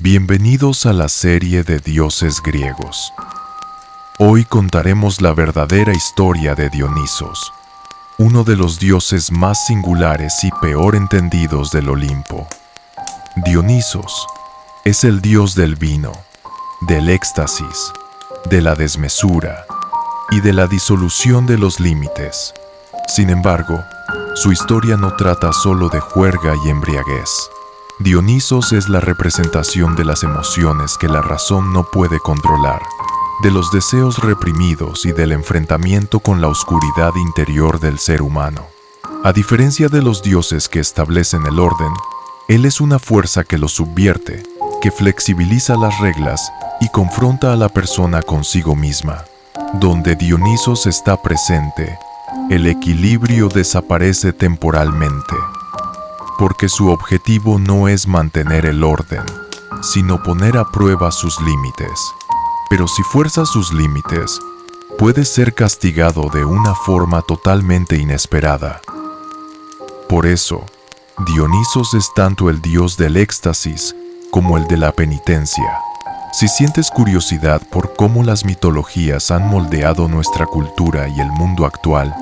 Bienvenidos a la serie de dioses griegos. Hoy contaremos la verdadera historia de Dionisos, uno de los dioses más singulares y peor entendidos del Olimpo. Dionisos es el dios del vino, del éxtasis, de la desmesura y de la disolución de los límites. Sin embargo, su historia no trata solo de juerga y embriaguez. Dionisos es la representación de las emociones que la razón no puede controlar, de los deseos reprimidos y del enfrentamiento con la oscuridad interior del ser humano. A diferencia de los dioses que establecen el orden, él es una fuerza que lo subvierte, que flexibiliza las reglas y confronta a la persona consigo misma. Donde Dionisos está presente, el equilibrio desaparece temporalmente, porque su objetivo no es mantener el orden, sino poner a prueba sus límites. Pero si fuerza sus límites, puede ser castigado de una forma totalmente inesperada. Por eso, Dionisos es tanto el dios del éxtasis como el de la penitencia. Si sientes curiosidad por cómo las mitologías han moldeado nuestra cultura y el mundo actual,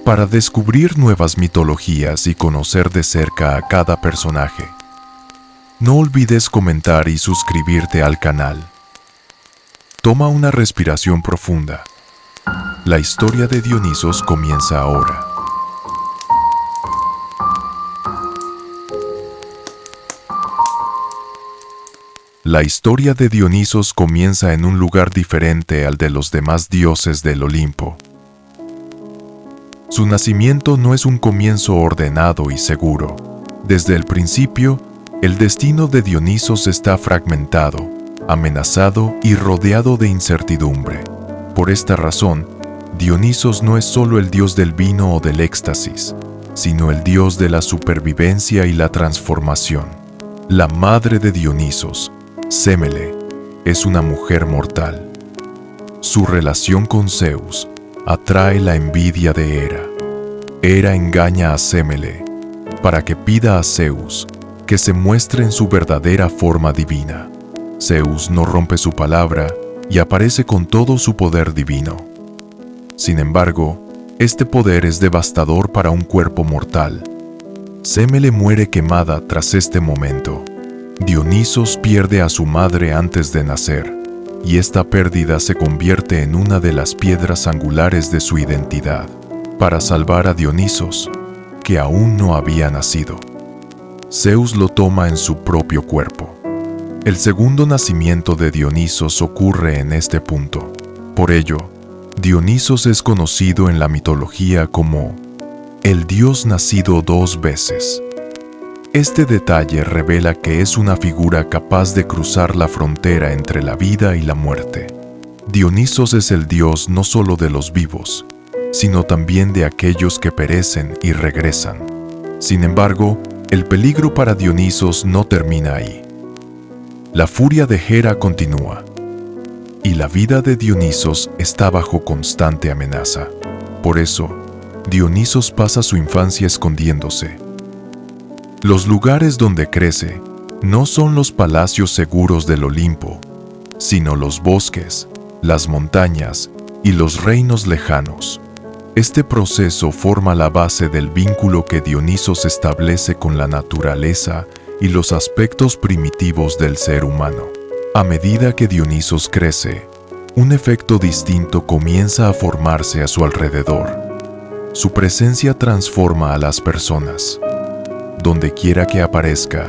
para descubrir nuevas mitologías y conocer de cerca a cada personaje, no olvides comentar y suscribirte al canal. Toma una respiración profunda. La historia de Dionisos comienza ahora. La historia de Dionisos comienza en un lugar diferente al de los demás dioses del Olimpo. Su nacimiento no es un comienzo ordenado y seguro. Desde el principio, el destino de Dionisos está fragmentado, amenazado y rodeado de incertidumbre. Por esta razón, Dionisos no es solo el dios del vino o del éxtasis, sino el dios de la supervivencia y la transformación. La madre de Dionisos, Sémele, es una mujer mortal. Su relación con Zeus atrae la envidia de Hera. Hera engaña a Sémele para que pida a Zeus que se muestre en su verdadera forma divina. Zeus no rompe su palabra y aparece con todo su poder divino. Sin embargo, este poder es devastador para un cuerpo mortal. Sémele muere quemada tras este momento. Dionisos pierde a su madre antes de nacer, y esta pérdida se convierte en una de las piedras angulares de su identidad, para salvar a Dionisos, que aún no había nacido. Zeus lo toma en su propio cuerpo. El segundo nacimiento de Dionisos ocurre en este punto. Por ello, Dionisos es conocido en la mitología como el dios nacido dos veces. Este detalle revela que es una figura capaz de cruzar la frontera entre la vida y la muerte. Dionisos es el dios no solo de los vivos, sino también de aquellos que perecen y regresan. Sin embargo, el peligro para Dionisos no termina ahí. La furia de Hera continúa, y la vida de Dionisos está bajo constante amenaza. Por eso, Dionisos pasa su infancia escondiéndose. Los lugares donde crece no son los palacios seguros del Olimpo, sino los bosques, las montañas y los reinos lejanos. Este proceso forma la base del vínculo que Dionisos establece con la naturaleza y los aspectos primitivos del ser humano. A medida que Dionisos crece, un efecto distinto comienza a formarse a su alrededor. Su presencia transforma a las personas. Donde quiera que aparezca,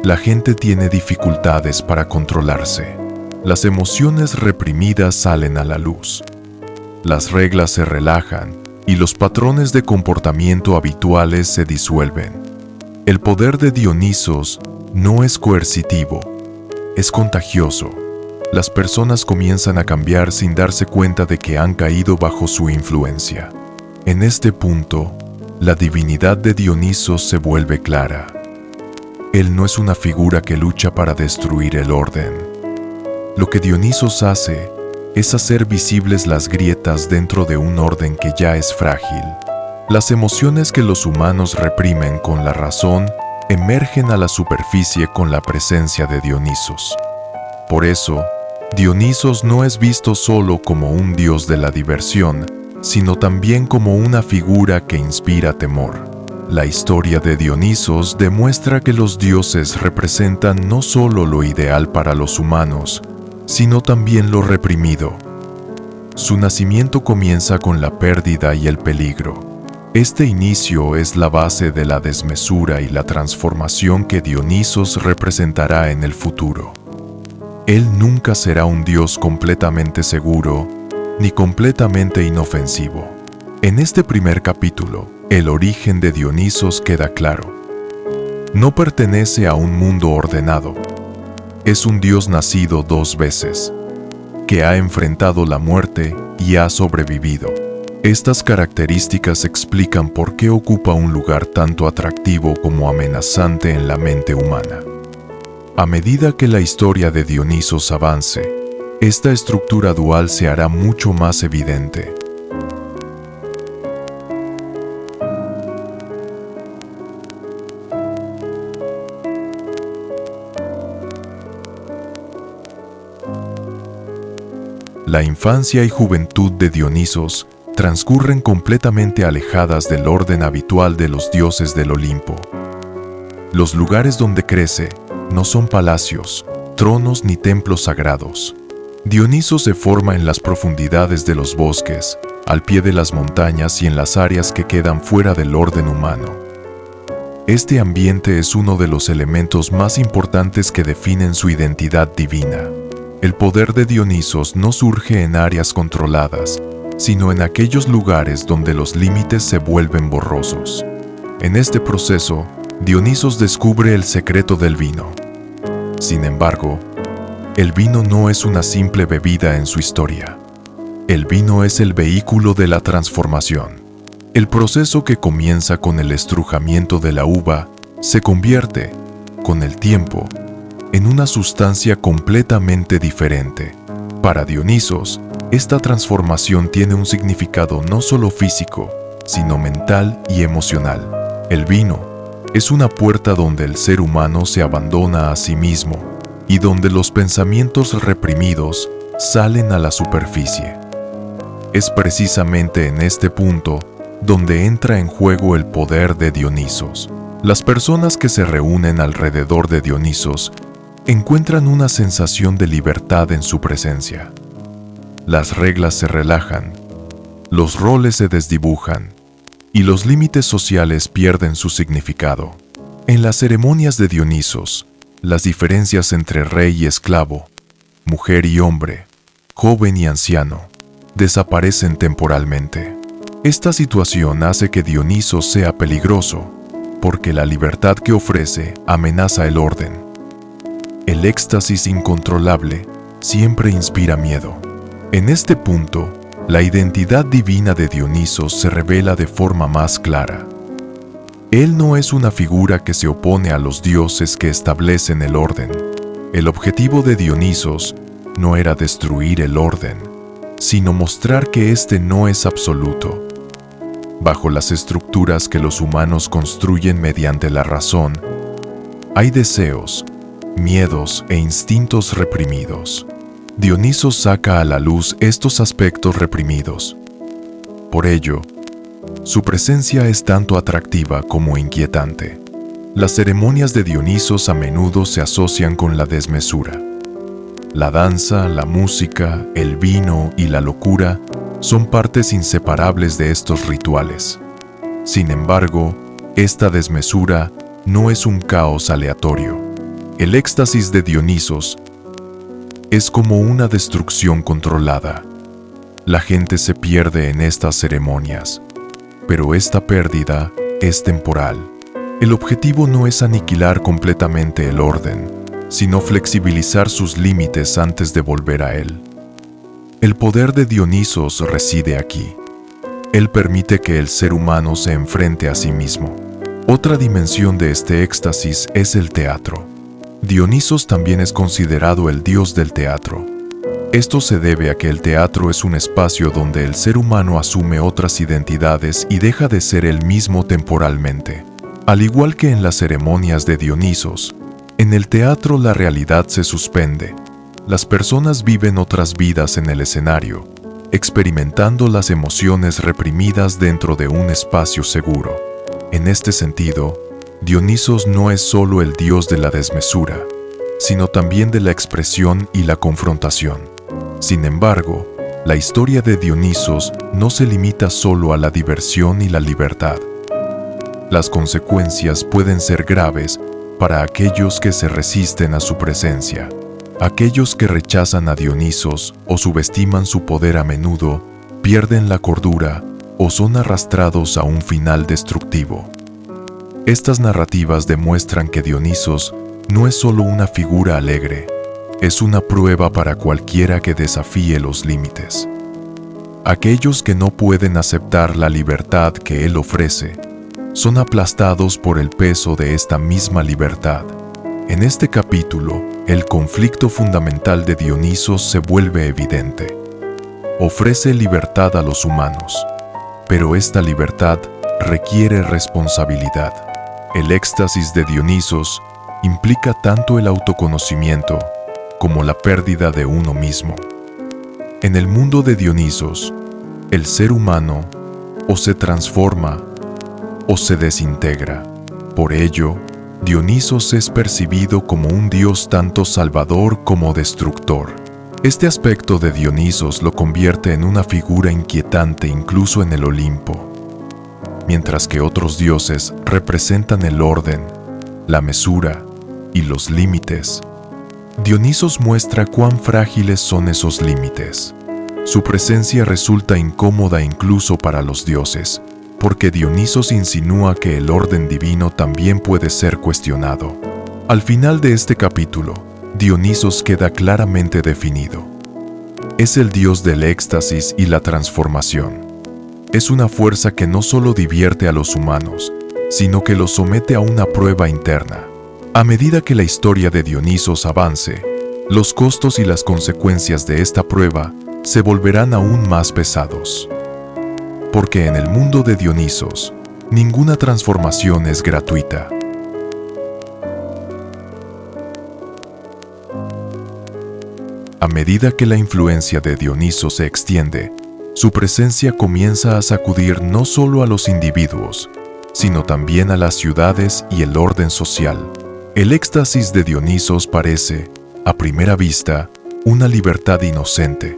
la gente tiene dificultades para controlarse. Las emociones reprimidas salen a la luz. Las reglas se relajan y los patrones de comportamiento habituales se disuelven. El poder de Dionisos no es coercitivo, es contagioso. Las personas comienzan a cambiar sin darse cuenta de que han caído bajo su influencia. En este punto, la divinidad de Dionisos se vuelve clara. Él no es una figura que lucha para destruir el orden. Lo que Dionisos hace es hacer visibles las grietas dentro de un orden que ya es frágil. Las emociones que los humanos reprimen con la razón emergen a la superficie con la presencia de Dionisos. Por eso, Dionisos no es visto solo como un dios de la diversión, sino también como una figura que inspira temor. La historia de Dionisos demuestra que los dioses representan no solo lo ideal para los humanos, sino también lo reprimido. Su nacimiento comienza con la pérdida y el peligro. Este inicio es la base de la desmesura y la transformación que Dionisos representará en el futuro. Él nunca será un dios completamente seguro, ni completamente inofensivo. En este primer capítulo, el origen de Dionisos queda claro. No pertenece a un mundo ordenado. Es un dios nacido 2 veces, que ha enfrentado la muerte y ha sobrevivido. Estas características explican por qué ocupa un lugar tanto atractivo como amenazante en la mente humana. A medida que la historia de Dionisos avance, esta estructura dual se hará mucho más evidente. La infancia y juventud de Dionisos transcurren completamente alejadas del orden habitual de los dioses del Olimpo. Los lugares donde crece no son palacios, tronos ni templos sagrados. Dionisos se forma en las profundidades de los bosques, al pie de las montañas y en las áreas que quedan fuera del orden humano. Este ambiente es uno de los elementos más importantes que definen su identidad divina. El poder de Dionisos no surge en áreas controladas, sino en aquellos lugares donde los límites se vuelven borrosos. En este proceso, Dionisos descubre el secreto del vino. Sin embargo, el vino no es una simple bebida en su historia. El vino es el vehículo de la transformación. El proceso que comienza con el estrujamiento de la uva se convierte, con el tiempo, en una sustancia completamente diferente. Para Dionisos, esta transformación tiene un significado no solo físico, sino mental y emocional. El vino es una puerta donde el ser humano se abandona a sí mismo y donde los pensamientos reprimidos salen a la superficie. Es precisamente en este punto donde entra en juego el poder de Dionisos. Las personas que se reúnen alrededor de Dionisos encuentran una sensación de libertad en su presencia. Las reglas se relajan, los roles se desdibujan y los límites sociales pierden su significado. En las ceremonias de Dionisos, las diferencias entre rey y esclavo, mujer y hombre, joven y anciano, desaparecen temporalmente. Esta situación hace que Dionisos sea peligroso, porque la libertad que ofrece amenaza el orden. El éxtasis incontrolable siempre inspira miedo. En este punto, la identidad divina de Dionisos se revela de forma más clara. Él no es una figura que se opone a los dioses que establecen el orden. El objetivo de Dionisos no era destruir el orden, sino mostrar que éste no es absoluto. Bajo las estructuras que los humanos construyen mediante la razón, hay deseos, miedos e instintos reprimidos. Dionisos saca a la luz estos aspectos reprimidos. Por ello, su presencia es tanto atractiva como inquietante. Las ceremonias de Dionisos a menudo se asocian con la desmesura. La danza, la música, el vino y la locura son partes inseparables de estos rituales. Sin embargo, esta desmesura no es un caos aleatorio. El éxtasis de Dionisos es como una destrucción controlada. La gente se pierde en estas ceremonias, pero esta pérdida es temporal. El objetivo no es aniquilar completamente el orden, sino flexibilizar sus límites antes de volver a él. El poder de Dionisos reside aquí. Él permite que el ser humano se enfrente a sí mismo. Otra dimensión de este éxtasis es el teatro. Dionisos también es considerado el dios del teatro. Esto se debe a que el teatro es un espacio donde el ser humano asume otras identidades y deja de ser él mismo temporalmente. Al igual que en las ceremonias de Dionisos, en el teatro la realidad se suspende. Las personas viven otras vidas en el escenario, experimentando las emociones reprimidas dentro de un espacio seguro. En este sentido, Dionisos no es solo el dios de la desmesura, sino también de la expresión y la confrontación. Sin embargo, la historia de Dionisos no se limita solo a la diversión y la libertad. Las consecuencias pueden ser graves para aquellos que se resisten a su presencia. Aquellos que rechazan a Dionisos o subestiman su poder a menudo pierden la cordura o son arrastrados a un final destructivo. Estas narrativas demuestran que Dionisos no es solo una figura alegre, es una prueba para cualquiera que desafíe los límites. Aquellos que no pueden aceptar la libertad que él ofrece son aplastados por el peso de esta misma libertad. En este capítulo, el conflicto fundamental de Dionisos se vuelve evidente. Ofrece libertad a los humanos, pero esta libertad requiere responsabilidad. El éxtasis de Dionisos implica tanto el autoconocimiento como la pérdida de uno mismo. En el mundo de Dionisos, el ser humano o se transforma o se desintegra. Por ello, Dionisos es percibido como un dios tanto salvador como destructor. Este aspecto de Dionisos lo convierte en una figura inquietante incluso en el Olimpo. Mientras que otros dioses representan el orden, la mesura y los límites, Dionisos muestra cuán frágiles son esos límites. Su presencia resulta incómoda incluso para los dioses, porque Dionisos insinúa que el orden divino también puede ser cuestionado. Al final de este capítulo, Dionisos queda claramente definido. Es el dios del éxtasis y la transformación. Es una fuerza que no solo divierte a los humanos, sino que los somete a una prueba interna. A medida que la historia de Dionisos avance, los costos y las consecuencias de esta prueba se volverán aún más pesados. Porque en el mundo de Dionisos, ninguna transformación es gratuita. A medida que la influencia de Dionisos se extiende, su presencia comienza a sacudir no solo a los individuos, sino también a las ciudades y el orden social. El éxtasis de Dionisos parece, a primera vista, una libertad inocente.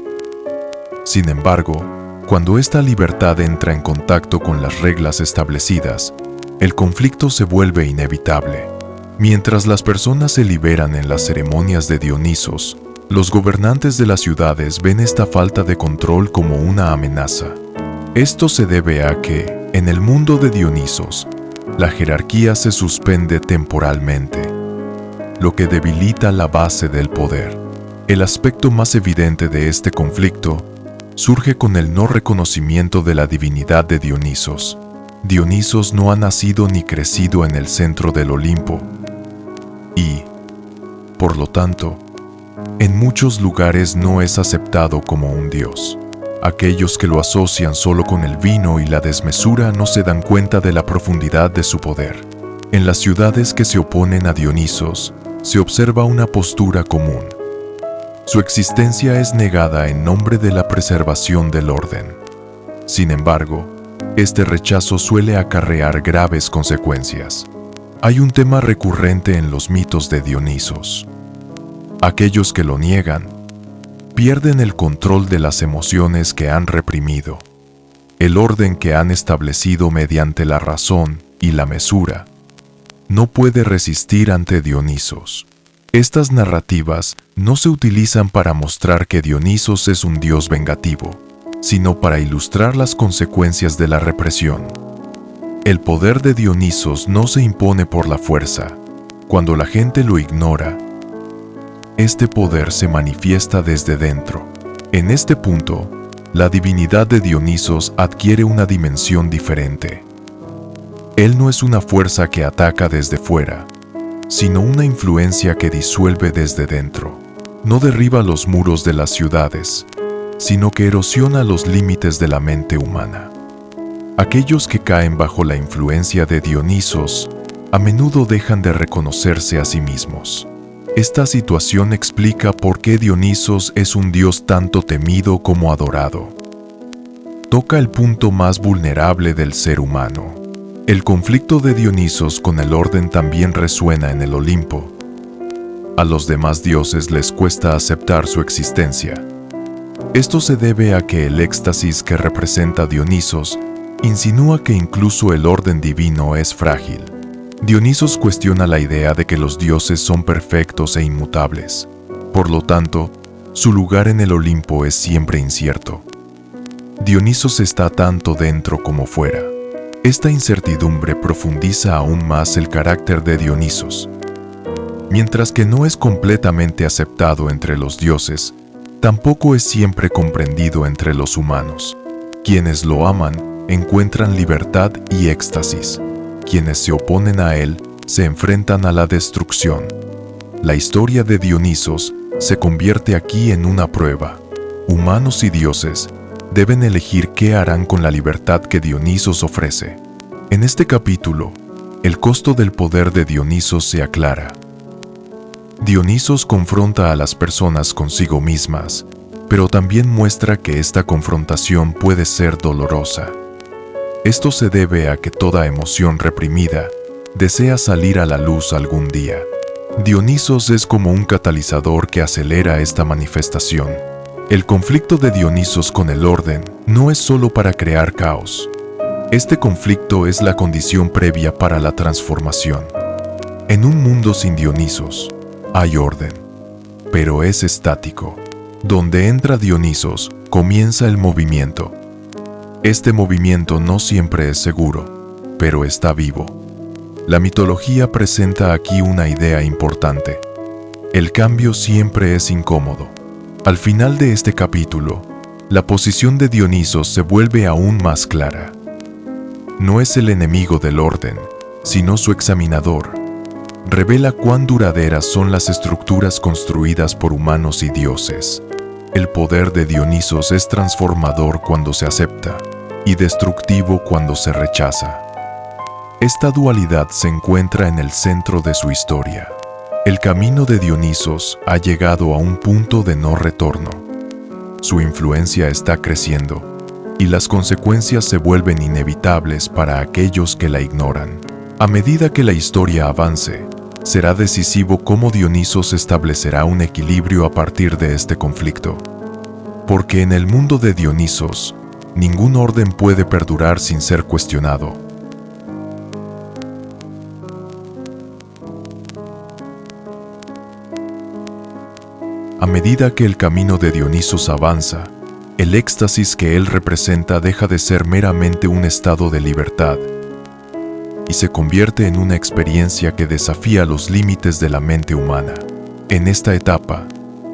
Sin embargo, cuando esta libertad entra en contacto con las reglas establecidas, el conflicto se vuelve inevitable. Mientras las personas se liberan en las ceremonias de Dionisos, los gobernantes de las ciudades ven esta falta de control como una amenaza. Esto se debe a que, en el mundo de Dionisos, la jerarquía se suspende temporalmente, lo que debilita la base del poder. El aspecto más evidente de este conflicto surge con el no reconocimiento de la divinidad de Dionisos. Dionisos no ha nacido ni crecido en el centro del Olimpo y, por lo tanto, en muchos lugares no es aceptado como un dios. Aquellos que lo asocian solo con el vino y la desmesura no se dan cuenta de la profundidad de su poder. En las ciudades que se oponen a Dionisos, se observa una postura común. Su existencia es negada en nombre de la preservación del orden. Sin embargo, este rechazo suele acarrear graves consecuencias. Hay un tema recurrente en los mitos de Dionisos. Aquellos que lo niegan pierden el control de las emociones que han reprimido. El orden que han establecido mediante la razón y la mesura no puede resistir ante Dionisos. Estas narrativas no se utilizan para mostrar que Dionisos es un dios vengativo, sino para ilustrar las consecuencias de la represión. El poder de Dionisos no se impone por la fuerza. Cuando la gente lo ignora, este poder se manifiesta desde dentro. En este punto, la divinidad de Dionisos adquiere una dimensión diferente. Él no es una fuerza que ataca desde fuera, sino una influencia que disuelve desde dentro. No derriba los muros de las ciudades, sino que erosiona los límites de la mente humana. Aquellos que caen bajo la influencia de Dionisos a menudo dejan de reconocerse a sí mismos. Esta situación explica por qué Dionisos es un dios tanto temido como adorado. Toca el punto más vulnerable del ser humano. El conflicto de Dionisos con el orden también resuena en el Olimpo. A los demás dioses les cuesta aceptar su existencia. Esto se debe a que el éxtasis que representa Dionisos insinúa que incluso el orden divino es frágil. Dionisos cuestiona la idea de que los dioses son perfectos e inmutables. Por lo tanto, su lugar en el Olimpo es siempre incierto. Dionisos está tanto dentro como fuera. Esta incertidumbre profundiza aún más el carácter de Dionisos. Mientras que no es completamente aceptado entre los dioses, tampoco es siempre comprendido entre los humanos. Quienes lo aman encuentran libertad y éxtasis. Quienes se oponen a él se enfrentan a la destrucción. La historia de Dionisos se convierte aquí en una prueba. Humanos y dioses deben elegir qué harán con la libertad que Dionisos ofrece. En este capítulo, el costo del poder de Dionisos se aclara. Dionisos confronta a las personas consigo mismas, pero también muestra que esta confrontación puede ser dolorosa. Esto se debe a que toda emoción reprimida desea salir a la luz algún día. Dionisos es como un catalizador que acelera esta manifestación. El conflicto de Dionisos con el orden no es solo para crear caos. Este conflicto es la condición previa para la transformación. En un mundo sin Dionisos, hay orden, pero es estático. Donde entra Dionisos, comienza el movimiento. Este movimiento no siempre es seguro, pero está vivo. La mitología presenta aquí una idea importante. El cambio siempre es incómodo. Al final de este capítulo, la posición de Dionisos se vuelve aún más clara. No es el enemigo del orden, sino su examinador. Revela cuán duraderas son las estructuras construidas por humanos y dioses. El poder de Dionisos es transformador cuando se acepta y destructivo cuando se rechaza. Esta dualidad se encuentra en el centro de su historia. El camino de Dionisos ha llegado a un punto de no retorno. Su influencia está creciendo y las consecuencias se vuelven inevitables para aquellos que la ignoran. A medida que la historia avance, será decisivo cómo Dionisos establecerá un equilibrio a partir de este conflicto. Porque en el mundo de Dionisos, ningún orden puede perdurar sin ser cuestionado. A medida que el camino de Dionisos avanza, el éxtasis que él representa deja de ser meramente un estado de libertad y se convierte en una experiencia que desafía los límites de la mente humana. En esta etapa,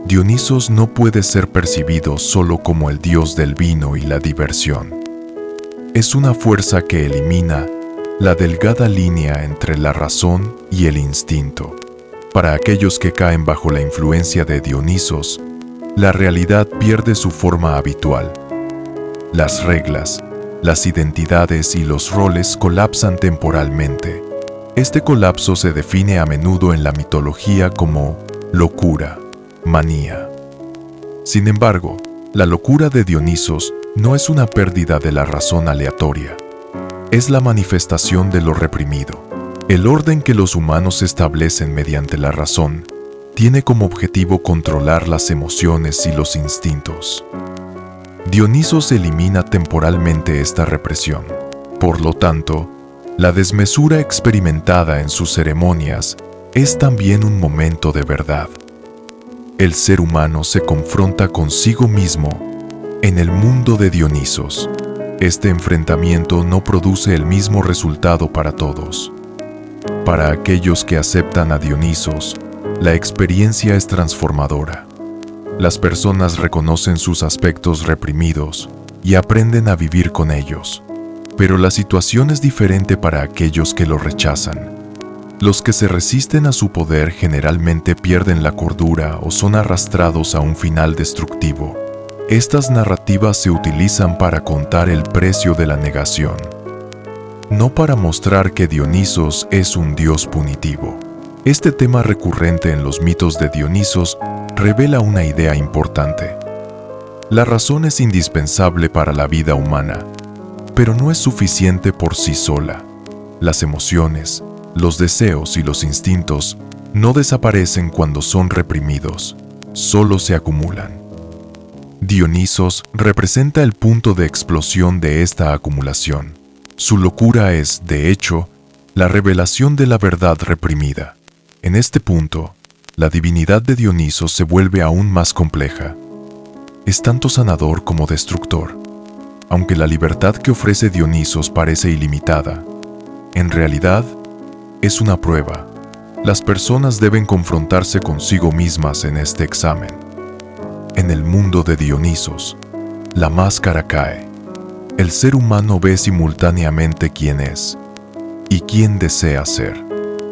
Dionisos no puede ser percibido solo como el dios del vino y la diversión. Es una fuerza que elimina la delgada línea entre la razón y el instinto. Para aquellos que caen bajo la influencia de Dionisos, la realidad pierde su forma habitual. Las reglas, las identidades y los roles colapsan temporalmente. Este colapso se define a menudo en la mitología como locura, manía. Sin embargo, la locura de Dionisos no es una pérdida de la razón aleatoria. Es la manifestación de lo reprimido. El orden que los humanos establecen mediante la razón tiene como objetivo controlar las emociones y los instintos. Dionisos elimina temporalmente esta represión. Por lo tanto, la desmesura experimentada en sus ceremonias es también un momento de verdad. El ser humano se confronta consigo mismo en el mundo de Dionisos. Este enfrentamiento no produce el mismo resultado para todos. Para aquellos que aceptan a Dionisos, la experiencia es transformadora. Las personas reconocen sus aspectos reprimidos y aprenden a vivir con ellos. Pero la situación es diferente para aquellos que lo rechazan. Los que se resisten a su poder generalmente pierden la cordura o son arrastrados a un final destructivo. Estas narrativas se utilizan para contar el precio de la negación. no para mostrar que Dionisos es un dios punitivo. Este tema recurrente en los mitos de Dionisos revela una idea importante. La razón es indispensable para la vida humana, pero no es suficiente por sí sola. Las emociones, los deseos y los instintos no desaparecen cuando son reprimidos, solo se acumulan. Dionisos representa el punto de explosión de esta acumulación. Su locura es, de hecho, la revelación de la verdad reprimida. En este punto, la divinidad de Dionisos se vuelve aún más compleja. Es tanto sanador como destructor. Aunque la libertad que ofrece Dionisos parece ilimitada, en realidad es una prueba. Las personas deben confrontarse consigo mismas en este examen. En el mundo de Dionisos, la máscara cae. El ser humano ve simultáneamente quién es y quién desea ser.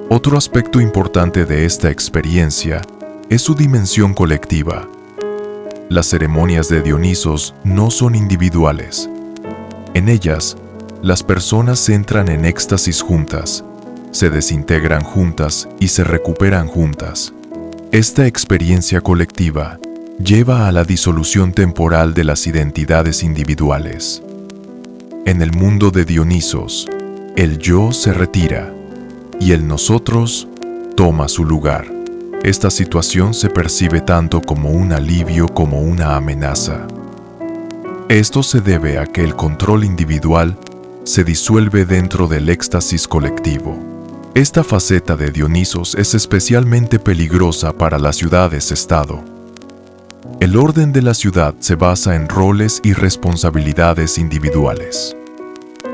Otro aspecto importante de esta experiencia es su dimensión colectiva. Las ceremonias de Dionisos no son individuales. En ellas, las personas entran en éxtasis juntas, se desintegran juntas y se recuperan juntas. Esta experiencia colectiva lleva a la disolución temporal de las identidades individuales. En el mundo de Dionisos, el yo se retira y el nosotros toma su lugar. Esta situación se percibe tanto como un alivio como una amenaza. Esto se debe a que el control individual se disuelve dentro del éxtasis colectivo. Esta faceta de Dionisos es especialmente peligrosa para las ciudades-estado. El orden de la ciudad se basa en roles y responsabilidades individuales.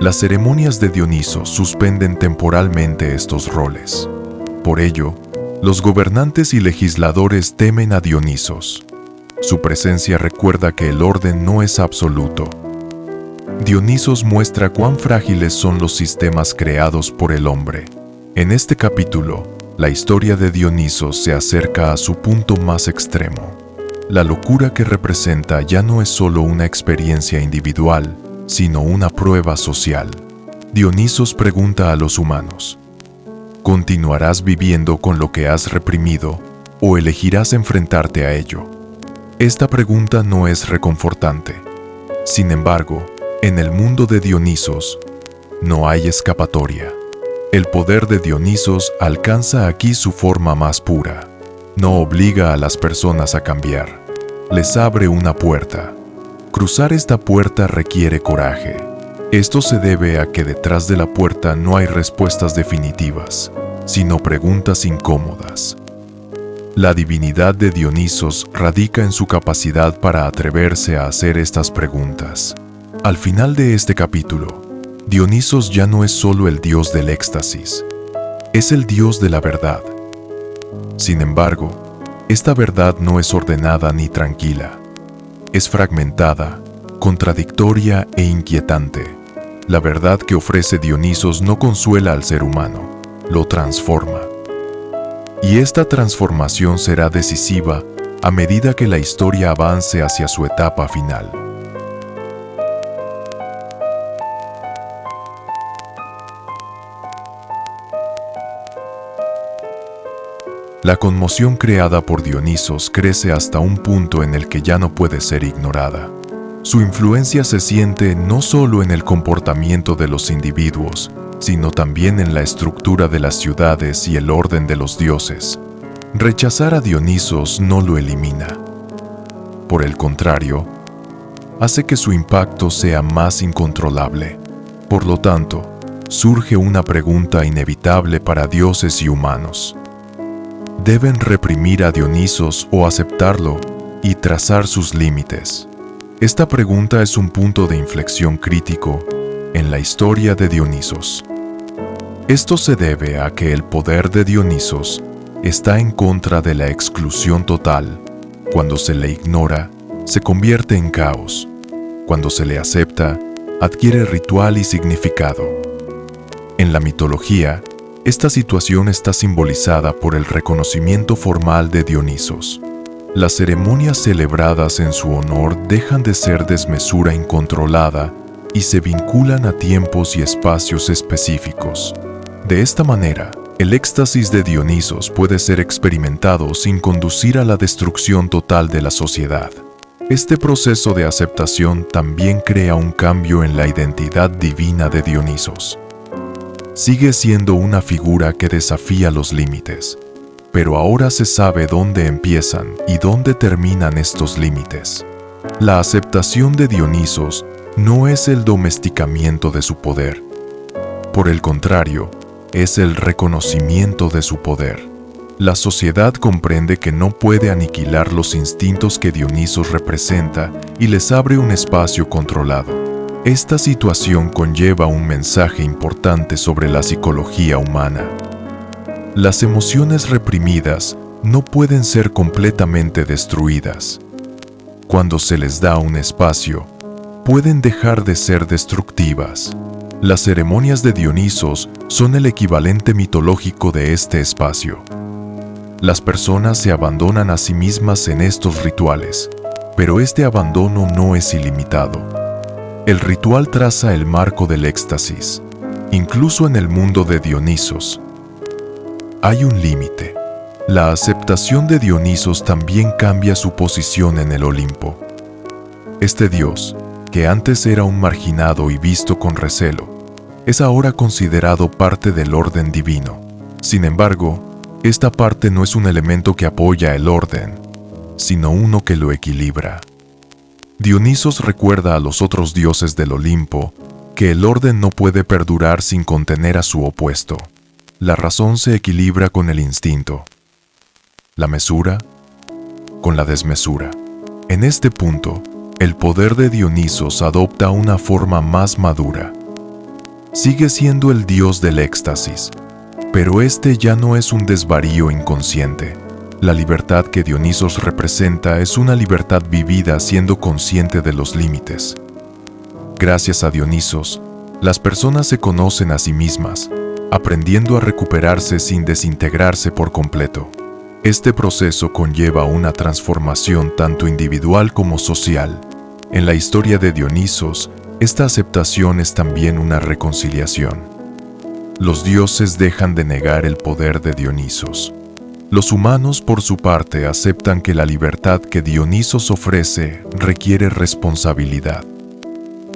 Las ceremonias de Dionisos suspenden temporalmente estos roles. Por ello, los gobernantes y legisladores temen a Dionisos. Su presencia recuerda que el orden no es absoluto. Dionisos muestra cuán frágiles son los sistemas creados por el hombre. En este capítulo, la historia de Dionisos se acerca a su punto más extremo. La locura que representa ya no es solo una experiencia individual, sino una prueba social. Dionisos pregunta a los humanos: ¿continuarás viviendo con lo que has reprimido o elegirás enfrentarte a ello? Esta pregunta no es reconfortante. Sin embargo, en el mundo de Dionisos, no hay escapatoria. El poder de Dionisos alcanza aquí su forma más pura. No obliga a las personas a cambiar. Les abre una puerta. Cruzar esta puerta requiere coraje. Esto se debe a que detrás de la puerta no hay respuestas definitivas, sino preguntas incómodas. La divinidad de Dionisos radica en su capacidad para atreverse a hacer estas preguntas. Al final de este capítulo, Dionisos ya no es solo el dios del éxtasis, es el dios de la verdad. Sin embargo, esta verdad no es ordenada ni tranquila. Es fragmentada, contradictoria e inquietante. La verdad que ofrece Dionisos no consuela al ser humano, lo transforma. Y esta transformación será decisiva a medida que la historia avance hacia su etapa final. La conmoción creada por Dionisos crece hasta un punto en el que ya no puede ser ignorada. Su influencia se siente no solo en el comportamiento de los individuos, sino también en la estructura de las ciudades y el orden de los dioses. Rechazar a Dionisos no lo elimina. Por el contrario, hace que su impacto sea más incontrolable. Por lo tanto, surge una pregunta inevitable para dioses y humanos. ¿Deben reprimir a Dionisos o aceptarlo y trazar sus límites? Esta pregunta es un punto de inflexión crítico en la historia de Dionisos. Esto se debe a que el poder de Dionisos está en contra de la exclusión total. Cuando se le ignora, se convierte en caos. Cuando se le acepta, adquiere ritual y significado. En la mitología, esta situación está simbolizada por el reconocimiento formal de Dionisos. Las ceremonias celebradas en su honor dejan de ser desmesura incontrolada y se vinculan a tiempos y espacios específicos. De esta manera, el éxtasis de Dionisos puede ser experimentado sin conducir a la destrucción total de la sociedad. Este proceso de aceptación también crea un cambio en la identidad divina de Dionisos. Sigue siendo una figura que desafía los límites, pero ahora se sabe dónde empiezan y dónde terminan estos límites. La aceptación de Dionisos no es el domesticamiento de su poder. Por el contrario, es el reconocimiento de su poder. La sociedad comprende que no puede aniquilar los instintos que Dionisos representa y les abre un espacio controlado. Esta situación conlleva un mensaje importante sobre la psicología humana. Las emociones reprimidas no pueden ser completamente destruidas. Cuando se les da un espacio, pueden dejar de ser destructivas. Las ceremonias de Dionisos son el equivalente mitológico de este espacio. Las personas se abandonan a sí mismas en estos rituales, pero este abandono no es ilimitado. El ritual traza el marco del éxtasis. Incluso en el mundo de Dionisos, hay un límite. La aceptación de Dionisos también cambia su posición en el Olimpo. Este dios, que antes era un marginado y visto con recelo, es ahora considerado parte del orden divino. Sin embargo, esta parte no es un elemento que apoya el orden, sino uno que lo equilibra. Dionisos recuerda a los otros dioses del Olimpo que el orden no puede perdurar sin contener a su opuesto. La razón se equilibra con el instinto, la mesura con la desmesura. En este punto, el poder de Dionisos adopta una forma más madura. Sigue siendo el dios del éxtasis, pero este ya no es un desvarío inconsciente. La libertad que Dionisos representa es una libertad vivida siendo consciente de los límites. Gracias a Dionisos, las personas se conocen a sí mismas, aprendiendo a recuperarse sin desintegrarse por completo. Este proceso conlleva una transformación tanto individual como social. En la historia de Dionisos, esta aceptación es también una reconciliación. Los dioses dejan de negar el poder de Dionisos. Los humanos, por su parte, aceptan que la libertad que Dionisos ofrece requiere responsabilidad.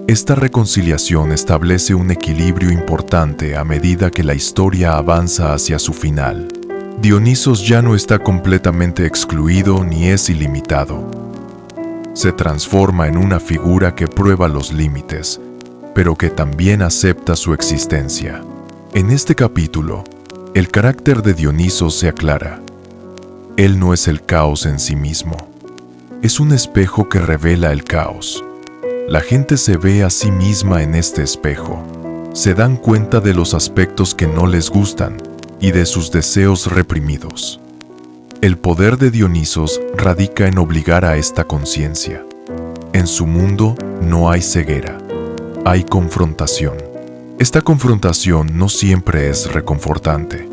Esta reconciliación establece un equilibrio importante a medida que la historia avanza hacia su final. Dionisos ya no está completamente excluido ni es ilimitado. Se transforma en una figura que prueba los límites, pero que también acepta su existencia. En este capítulo, el carácter de Dionisos se aclara. Él no es el caos en sí mismo. Es un espejo que revela el caos. La gente se ve a sí misma en este espejo. Se dan cuenta de los aspectos que no les gustan y de sus deseos reprimidos. El poder de Dionisos radica en obligar a esta conciencia. En su mundo no hay ceguera, hay confrontación. Esta confrontación no siempre es reconfortante.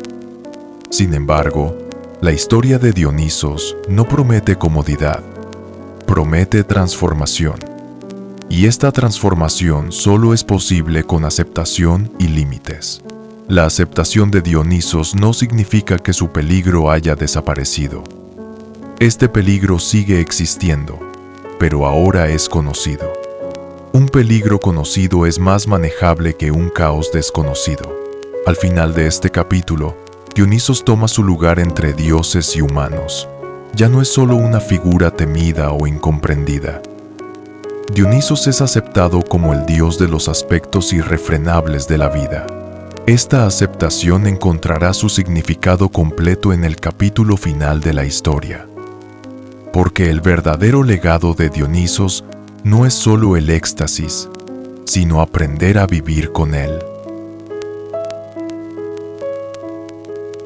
Sin embargo, la historia de Dionisos no promete comodidad, promete transformación. Y esta transformación solo es posible con aceptación y límites. La aceptación de Dionisos no significa que su peligro haya desaparecido. Este peligro sigue existiendo, pero ahora es conocido. Un peligro conocido es más manejable que un caos desconocido. Al final de este capítulo, Dionisos toma su lugar entre dioses y humanos. Ya no es solo una figura temida o incomprendida. Dionisos es aceptado como el dios de los aspectos irrefrenables de la vida. Esta aceptación encontrará su significado completo en el capítulo final de la historia. Porque el verdadero legado de Dionisos no es solo el éxtasis, sino aprender a vivir con él.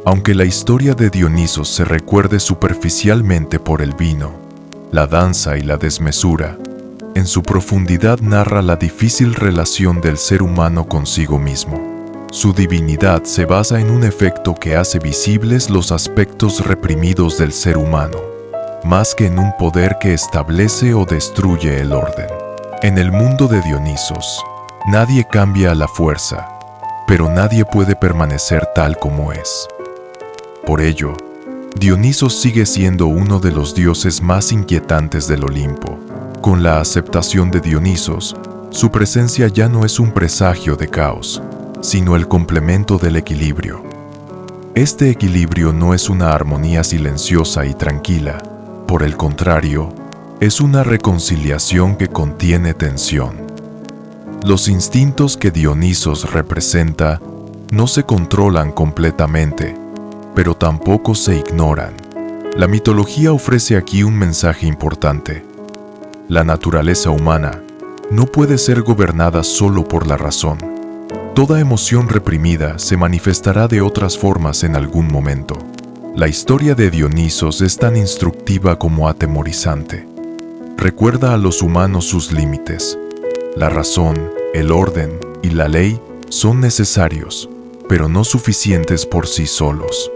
Aunque la historia de Dionisos se recuerde superficialmente por el vino, la danza y la desmesura, en su profundidad narra la difícil relación del ser humano consigo mismo. Su divinidad se basa en un efecto que hace visibles los aspectos reprimidos del ser humano, más que en un poder que establece o destruye el orden. En el mundo de Dionisos, Nadie cambia a la fuerza, pero nadie puede permanecer tal como es. Por ello, Dionisos sigue siendo uno de los dioses más inquietantes del Olimpo. Con la aceptación de Dionisos, su presencia ya no es un presagio de caos, sino el complemento del equilibrio. Este equilibrio no es una armonía silenciosa y tranquila, por el contrario, es una reconciliación que contiene tensión. Los instintos que Dionisos representa no se controlan completamente, pero tampoco se ignoran. La mitología ofrece aquí un mensaje importante. La naturaleza humana no puede ser gobernada solo por la razón. Toda emoción reprimida se manifestará de otras formas en algún momento. La historia de Dionisos es tan instructiva como atemorizante. Recuerda a los humanos sus límites. La razón, el orden y la ley son necesarios, pero no suficientes por sí solos.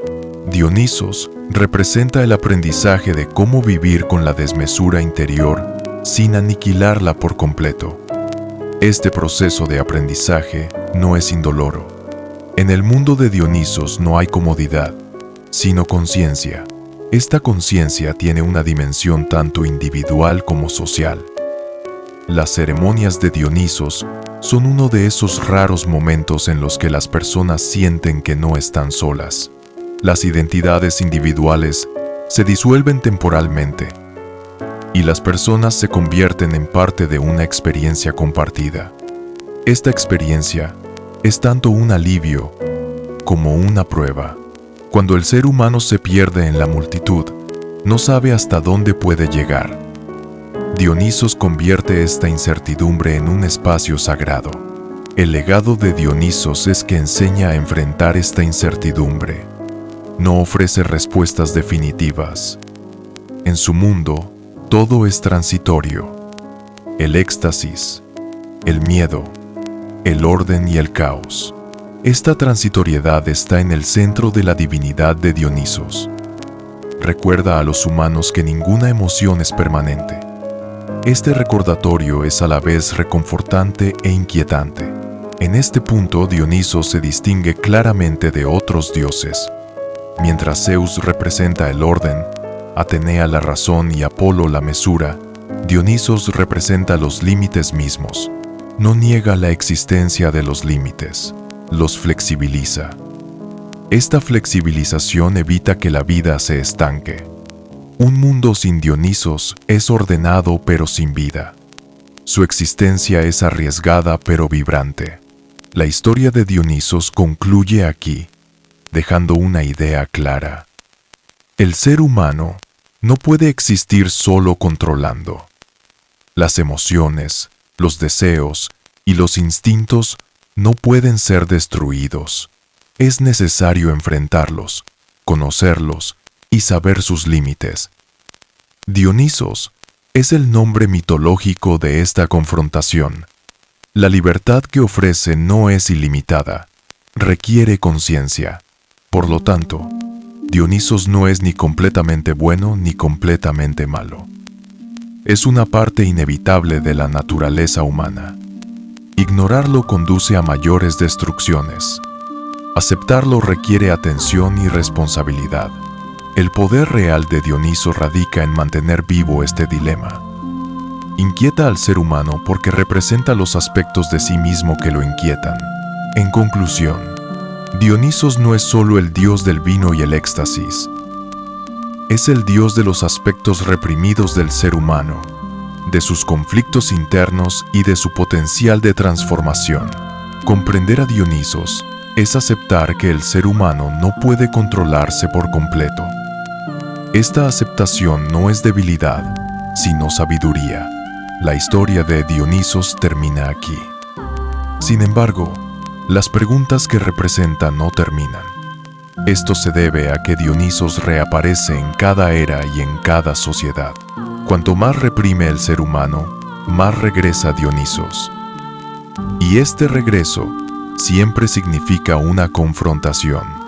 Dionisos representa el aprendizaje de cómo vivir con la desmesura interior sin aniquilarla por completo. Este proceso de aprendizaje no es indoloro. En el mundo de Dionisos no hay comodidad, sino conciencia. Esta conciencia tiene una dimensión tanto individual como social. Las ceremonias de Dionisos son uno de esos raros momentos en los que las personas sienten que no están solas. Las identidades individuales se disuelven temporalmente y las personas se convierten en parte de una experiencia compartida. Esta experiencia es tanto un alivio como una prueba. Cuando el ser humano se pierde en la multitud, no sabe hasta dónde puede llegar. Dionisos convierte esta incertidumbre en un espacio sagrado. El legado de Dionisos es que enseña a enfrentar esta incertidumbre. No ofrece respuestas definitivas. En su mundo, todo es transitorio. El éxtasis, el miedo, el orden y el caos. Esta transitoriedad está en el centro de la divinidad de Dionisos. Recuerda a los humanos que ninguna emoción es permanente. Este recordatorio es a la vez reconfortante e inquietante. En este punto, Dionisos se distingue claramente de otros dioses. Mientras Zeus representa el orden, Atenea la razón y Apolo la mesura, Dionisos representa los límites mismos. No niega la existencia de los límites, los flexibiliza. Esta flexibilización evita que la vida se estanque. Un mundo sin Dionisos es ordenado pero sin vida. Su existencia es arriesgada pero vibrante. La historia de Dionisos concluye aquí, dejando una idea clara. El ser humano no puede existir solo controlando. Las emociones, los deseos y los instintos no pueden ser destruidos. Es necesario enfrentarlos, conocerlos y saber sus límites. Dionisos es el nombre mitológico de esta confrontación. La libertad que ofrece no es ilimitada, requiere conciencia. Por lo tanto, Dionisos no es ni completamente bueno ni completamente malo. Es una parte inevitable de la naturaleza humana. Ignorarlo conduce a mayores destrucciones. Aceptarlo requiere atención y responsabilidad. El poder real de Dioniso radica en mantener vivo este dilema. Inquieta al ser humano porque representa los aspectos de sí mismo que lo inquietan. En conclusión, Dionisos no es solo el dios del vino y el éxtasis. Es el dios de los aspectos reprimidos del ser humano, de sus conflictos internos y de su potencial de transformación. Comprender a Dionisos es aceptar que el ser humano no puede controlarse por completo. Esta aceptación no es debilidad, sino sabiduría. La historia de Dionisos termina aquí. Sin embargo, las preguntas que representa no terminan. Esto se debe a que Dionisos reaparece en cada era y en cada sociedad. Cuanto más reprime el ser humano, más regresa Dionisos. Y este regreso siempre significa una confrontación.